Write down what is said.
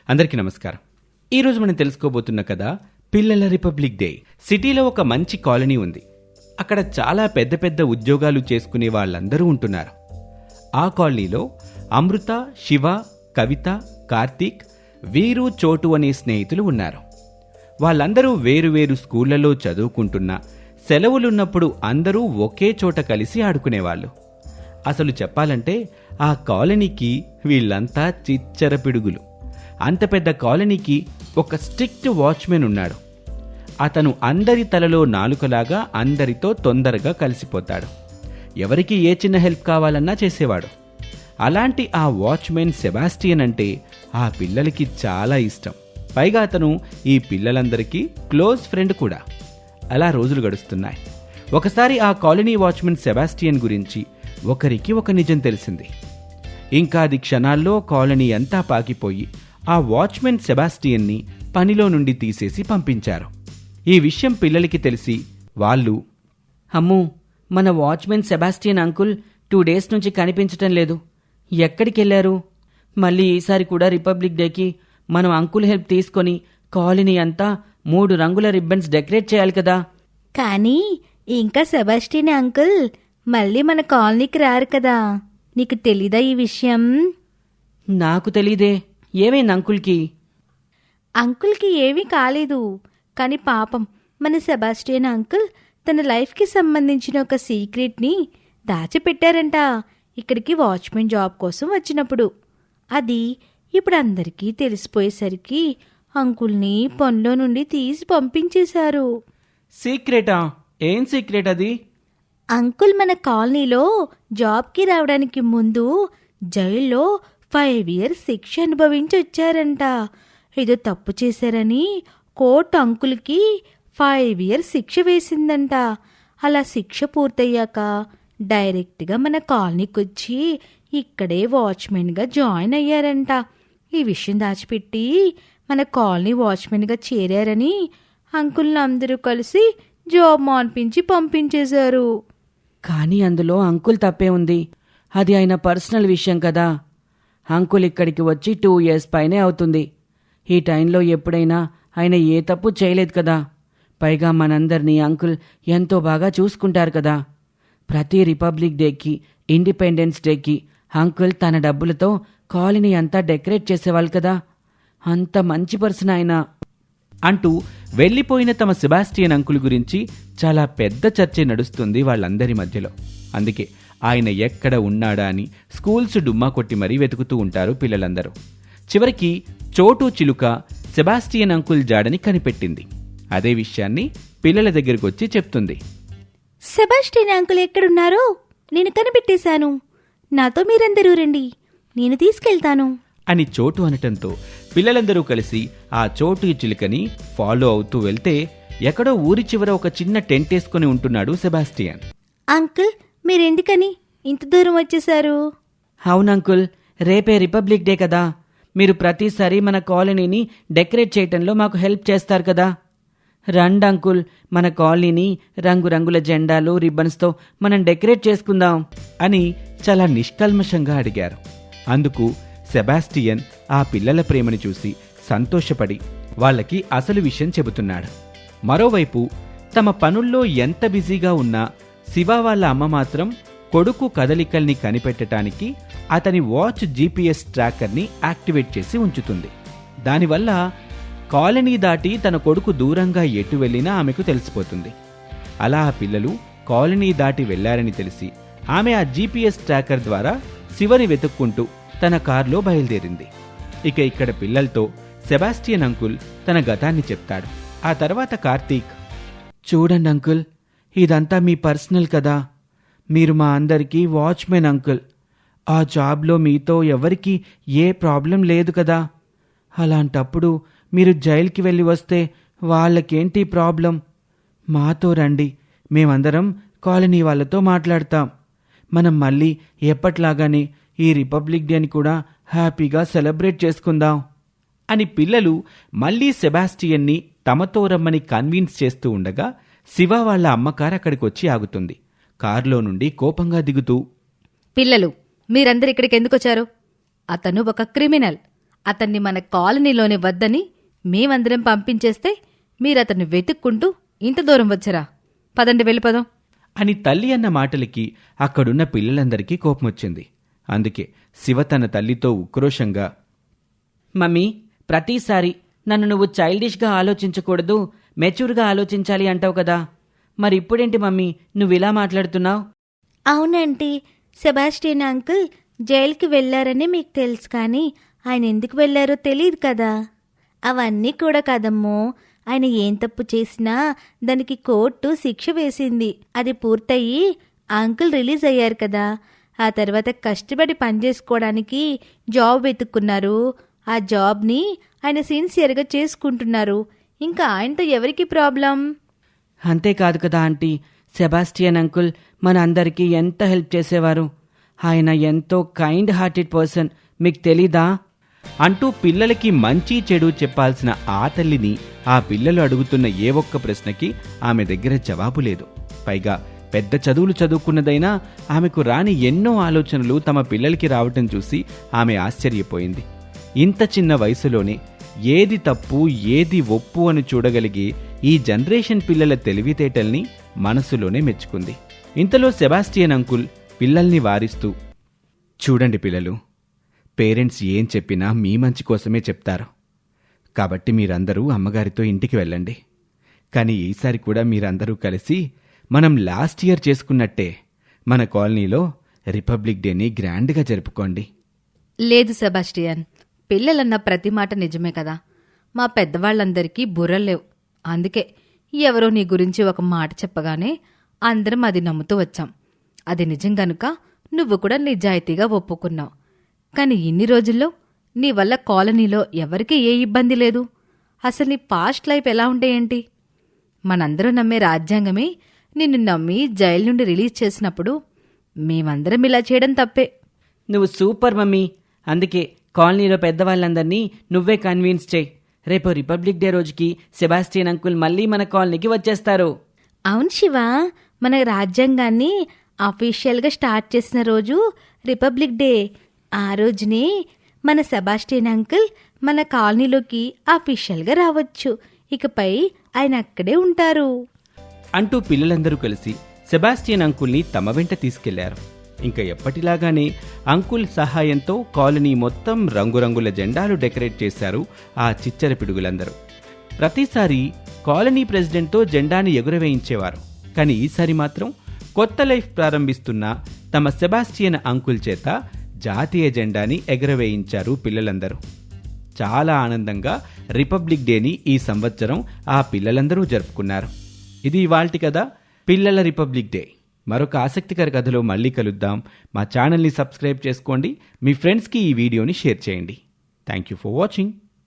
అందరికీ నమస్కారం. ఈరోజు మనం తెలుసుకోబోతున్న కథ పిల్లల రిపబ్లిక్ డే. సిటీలో ఒక మంచి కాలనీ ఉంది. అక్కడ చాలా పెద్ద పెద్ద ఉద్యోగాలు చేసుకునే వాళ్ళందరూ ఉంటున్నారు. ఆ కాలనీలో అమృత, శివ, కవిత, కార్తీక్, వీరు, చోటు అనే స్నేహితులు ఉన్నారు. వాళ్ళందరూ వేరువేరు స్కూళ్లలో చదువుకుంటున్నా సెలవులున్నప్పుడు అందరూ ఒకే చోట కలిసి ఆడుకునేవాళ్ళు. అసలు చెప్పాలంటే ఆ కాలనీకి వీళ్ళంతా చిచ్చర పిడుగులు. అంత పెద్ద కాలనీకి ఒక స్ట్రిక్ట్ వాచ్మెన్ ఉన్నాడు. అతను అందరి తలలో నాలుకలాగా అందరితో తొందరగా కలిసిపోతాడు. ఎవరికి ఏ చిన్న హెల్ప్ కావాలన్నా చేసేవాడు. అలాంటి ఆ వాచ్మెన్ సెబాస్టియన్ అంటే ఆ పిల్లలకి చాలా ఇష్టం. పైగా అతను ఈ పిల్లలందరికీ క్లోజ్ ఫ్రెండ్ కూడా. అలా రోజులు గడుస్తున్నాయి. ఒకసారి ఆ కాలనీ వాచ్మెన్ సెబాస్టియన్ గురించి ఒకరికి ఒక నిజం తెలిసింది. ఇంకా అది క్షణాల్లో కాలనీ అంతా పాకిపోయి ఆ వాచ్మెన్ సెబాస్టియన్ని పనిలో నుండి తీసేసి పంపించారు. ఈ విషయం పిల్లలకి తెలిసి వాళ్ళు, అమ్మూ, మన వాచ్మెన్ సెబాస్టియన్ అంకుల్ 2 days నుంచి కనిపించటం లేదు. ఎక్కడికెళ్లారు? మళ్ళీ ఈసారి కూడా రిపబ్లిక్ డేకి మనం అంకుల్ హెల్ప్ తీసుకొని కాలనీ అంతా 3 రంగుల రిబ్బన్స్ డెకరేట్ చేయాలి కదా. కానీ ఇంకా సెబాస్టియన్ అంకుల్ మళ్ళీ మన కాలనీకి రారు కదా. నీకు తెలీదా ఈ విషయం? నాకు తెలీదే. ఏమైంది అంకుల్కి? అంకుల్కి ఏమీ కాలేదు. కానీ పాపం మన సెబాస్టియన్ అంకుల్ తన లైఫ్కి సంబంధించిన ఒక సీక్రెట్ని దాచిపెట్టారంట ఇక్కడికి వాచ్మెన్ జాబ్ కోసం వచ్చినప్పుడు. అది ఇప్పుడు అందరికీ తెలిసిపోయేసరికి అంకుల్ని పనిలో నుండి తీసి పంపించేశారు. సీక్రెటా? ఏం సీక్రెట్ అది? అంకుల్ మన కాలనీలో జాబ్కి రావడానికి ముందు జైల్లో 5 years శిక్ష అనుభవించి వచ్చారంట. ఏదో తప్పు చేశారని కోర్టు అంకుల్కి 5 years శిక్ష వేసిందంట. అలా శిక్ష పూర్తయ్యాక డైరెక్ట్గా మన కాలనీకి వచ్చి ఇక్కడే వాచ్మెన్గా జాయిన్ అయ్యారంట. ఈ విషయం దాచిపెట్టి మన కాలనీ వాచ్మెన్గా చేరారని అంకుల్ని అందరూ కలిసి జాబ్ మాన్పించి పంపించేశారు. కానీ అందులో అంకుల్ తప్పే ఉంది. అది ఆయన పర్సనల్ విషయం కదా. అంకుల్ ఇక్కడికి వచ్చి 2 years పైనే అవుతుంది. ఈ టైంలో ఎప్పుడైనా ఆయన ఏ తప్పు చేయలేదు కదా. పైగా మనందరినీ అంకుల్ ఎంతో బాగా చూసుకుంటారు కదా. ప్రతి రిపబ్లిక్ డేకి, ఇండిపెండెన్స్ డేకి అంకుల్ తన డబ్బులతో కాలనీ అంతా డెకరేట్ చేసేవాళ్ళు కదా. అంత మంచి పర్సన్ ఆయన అంటూ వెళ్ళిపోయిన తమ సెబాస్టియన్ అంకుల్ గురించి చాలా పెద్ద చర్చ నడుస్తుంది వాళ్ళందరి మధ్యలో. అందుకే ఆయన ఎక్కడ ఉన్నాడా అని స్కూల్స్ డుమ్మా కొట్టి మరీ వెతుకుతూ ఉంటారు పిల్లలందరూ. చివరికి చోటు చిలుక సెబాస్టియన్ అంకుల్ జాడని కనిపెట్టింది. అదే విషయాన్ని పిల్లల దగ్గరకు వచ్చి చెప్తుంది. సెబాస్టియన్ అంకుల్ ఎక్కడున్నారో నేను కనిపెట్టేశాను. నాతో మీరందరూ రండి, నేను తీసుకెళ్తాను అని చోటు అనటంతో పిల్లలందరూ కలిసి ఆ చోటు చిలుకని ఫాలో అవుతూ వెళ్తే ఎక్కడో ఊరి చివర ఒక చిన్న టెంట్ వేసుకుని ఉంటున్నాడు సెబాస్టియన్. అంకుల్, మీరెందుకని ఇంత దూరం వచ్చేశారు? అవునంకుల్, రేపే రిపబ్లిక్ డే కదా. మీరు ప్రతిసారి మన కాలనీని డెకరేట్ చేయటంలో మాకు హెల్ప్ చేస్తారు కదా. రండి అంకుల్, మన కాలనీని రంగురంగుల జెండాలు, రిబ్బన్స్తో మనం డెకరేట్ చేసుకుందాం అని చాలా నిష్కల్మషంగా అడిగారు. అందుకు సెబాస్టియన్ ఆ పిల్లల ప్రేమని చూసి సంతోషపడి వాళ్ళకి అసలు విషయం చెబుతున్నాడు. మరోవైపు తమ పనుల్లో ఎంత బిజీగా ఉన్నా శివ వాళ్ళ అమ్మ మాత్రం కొడుకు కదలికల్ని కనిపెట్టడానికి అతని వాచ్ GPS ట్రాకర్ని యాక్టివేట్ చేసి ఉంచుతుంది. దానివల్ల కాలనీ దాటి తన కొడుకు దూరంగా ఎటు వెళ్ళినా ఆమెకు తెలిసిపోతుంది. అలా ఆ పిల్లలు కాలనీ దాటి వెళ్లారని తెలిసి ఆమె ఆ GPS ట్రాకర్ ద్వారా శివని వెతుక్కుంటూ తన కారులో బయలుదేరింది. ఇక ఇక్కడ పిల్లలతో సెబాస్టియన్ అంకుల్ తన గతాన్ని చెప్తాడు. ఆ తర్వాత కార్తీక్, చూడండి అంకుల్, ఇదంతా మీ పర్సనల్ కదా. మీరు మా అందరికీ వాచ్మెన్ అంకుల్. ఆ జాబ్లో మీతో ఎవరికి ఏ ప్రాబ్లం లేదు కదా. అలాంటప్పుడు మీరు జైలుకి వెళ్ళి వస్తే వాళ్ళకేంటి ప్రాబ్లం? మాతో రండి, మేమందరం కాలనీ వాళ్ళతో మాట్లాడతాం. మనం మళ్ళీ ఎప్పట్లాగానే ఈ రిపబ్లిక్ డేని కూడా హ్యాపీగా సెలబ్రేట్ చేసుకుందాం అని పిల్లలు మళ్లీ సెబాస్టియన్ని తమతో రమ్మని కన్విన్స్ చేస్తూ ఉండగా శివ వాళ్ల అమ్మకారు అక్కడికి వచ్చి ఆగుతుంది. కారులో నుండి కోపంగా దిగుతూ, పిల్లలు, మీరందరు ఇక్కడికి ఎందుకొచ్చారు? అతను ఒక క్రిమినల్. అతన్ని మన కాలనీలోనే వద్దని మేమందరం పంపించేస్తే మీరతన్ని వెతుక్కుంటూ ఇంత దూరం వచ్చరా? పదండి వెళ్ళిపోదాం అని తల్లి అన్న మాటలకి అక్కడున్న పిల్లలందరికీ కోపమొచ్చింది. అందుకే శివ తన తల్లితో ఉక్రోషంగా, మమ్మీ, ప్రతిసారి నన్ను నువ్వు చైల్డిష్గా ఆలోచించకూడదు, మెచ్యూర్గా ఆలోచించాలి అంటావు కదా, మరి ఇప్పుడేంటి మమ్మీ నువ్విలా మాట్లాడుతున్నావు? అవునంటీ, సెబాస్టియన్ అంకుల్ జైలుకి వెళ్లారని మీకు తెలుసు, కానీ ఆయన ఎందుకు వెళ్లారో తెలియదు కదా. అవన్నీ కూడా కదమ్మో, ఆయన ఏం తప్పు చేసినా దానికి కోర్టు శిక్ష వేసింది. అది పూర్తయి అంకుల్ రిలీజ్ అయ్యారు కదా. ఆ తర్వాత కష్టపడి పనిచేసుకోవడానికి జాబ్ వెతుక్కున్నారు. ఆ జాబ్ని ఆయన సిన్సియర్గా చేసుకుంటున్నారు. ఇంకా ఆయనతో ఎవరికి ప్రాబ్లం? అంతేకాదు కదా ఆంటీ, సెబాస్టియన్ అంకుల్ మన అందరికీ ఎంత హెల్ప్ చేసేవారు. ఆయన ఎంతో కైండ్ హార్టెడ్ పర్సన్, మీకు తెలీదా? అంటూ పిల్లలకి మంచి చెడు చెప్పాల్సిన ఆ తల్లిని ఆ పిల్లలు అడుగుతున్న ఏ ఒక్క ప్రశ్నకి ఆమె దగ్గర జవాబు లేదు. పైగా పెద్ద చదువులు చదువుకున్నదైనా ఆమెకు రాని ఎన్నో ఆలోచనలు తమ పిల్లలకి రావటం చూసి ఆమె ఆశ్చర్యపోయింది. ఇంత చిన్న వయసులోనే ఏది తప్పు ఏది ఒప్పు అని చూడగలిగే ఈ జనరేషన్ పిల్లల తెలివితేటల్ని మనసులోనే మెచ్చుకుంది. ఇంతలో సెబాస్టియన్ అంకుల్ పిల్లల్ని వారిస్తూ, చూడండి పిల్లలు, పేరెంట్స్ ఏం చెప్పినా మీ మంచి కోసమే చెప్తారు. కాబట్టి మీరందరూ అమ్మగారితో ఇంటికి వెళ్ళండి. కానీ ఈసారి కూడా మీరందరూ కలిసి మనం లాస్ట్ ఇయర్ చేసుకున్నట్టే మన కాలనీలో రిపబ్లిక్ డేని గ్రాండ్గా జరుపుకోండి. లేదు సెబాస్టియన్, పిల్లలన్న ప్రతి మాట నిజమే కదా. మా పెద్దవాళ్ళందరికీ బుర్రలేవు. అందుకే ఎవరో నీ గురించి ఒక మాట చెప్పగానే అందరం అది నమ్ముతూ వచ్చాం. అది నిజం గనుక నువ్వు కూడా నిజాయితీగా ఒప్పుకున్నావు. కానీ ఇన్ని రోజుల్లో నీ వల్ల కాలనీలో ఎవరికీ ఏ ఇబ్బంది లేదు. అసలు నీ పాస్ట్ లైఫ్ ఎలా ఉంటాయేంటి? మనందరూ నమ్మే రాజ్యాంగమే నిన్ను నమ్మి జైలు నుండి రిలీజ్ చేసినప్పుడు మేమందరం ఇలా చేయడం తప్పే. నువ్వు సూపర్ మమ్మీ. అందుకే కాలనీలో పెద్దవాళ్ళందరినీ నువ్వే కన్విన్స్ చేయి. రేపు రిపబ్లిక్ డే రోజుకి సెబాస్టియన్ అంకుల్ మళ్ళీ మన కాలనీకి వచ్చేస్తారు. అవును శివ, మన రాజ్యాంగాన్ని అఫీషియల్గా స్టార్ట్ చేసిన రోజు రిపబ్లిక్ డే. ఆ రోజునే మన సెబాస్టియన్ అంకుల్ మన కాలనీలోకి అఫీషియల్గా రావచ్చు. ఇకపై ఆయన అక్కడే ఉంటారు అంటూ పిల్లలందరూ కలిసి సెబాస్టియన్ అంకుల్ని తమ వెంట తీసుకెళ్లారు. ఇంకా ఎప్పటిలాగానే అంకుల్ సహాయంతో కాలనీ మొత్తం రంగురంగుల జెండాలు డెకరేట్ చేశారు ఆ చిచ్చర పిడుగులందరూ. ప్రతిసారి కాలనీ ప్రెసిడెంట్తో జెండాని ఎగురవేయించేవారు. కానీ ఈసారి మాత్రం కొత్త లైఫ్ ప్రారంభిస్తున్న తమ సెబాస్టియన్ అంకుల్ చేత జాతీయ జెండాని ఎగురవేయించారు పిల్లలందరూ. చాలా ఆనందంగా రిపబ్లిక్ డేని ఈ సంవత్సరం ఆ పిల్లలందరూ జరుపుకున్నారు. ఇది ఇవాల్టి కథ, పిల్లల రిపబ్లిక్ డే. మరొక ఆసక్తికర కథలో మళ్ళీ కలుద్దాం. మా ఛానల్ని సబ్స్క్రైబ్ చేసుకోండి. మీ ఫ్రెండ్స్కి ఈ వీడియోని షేర్ చేయండి. Thank you for watching.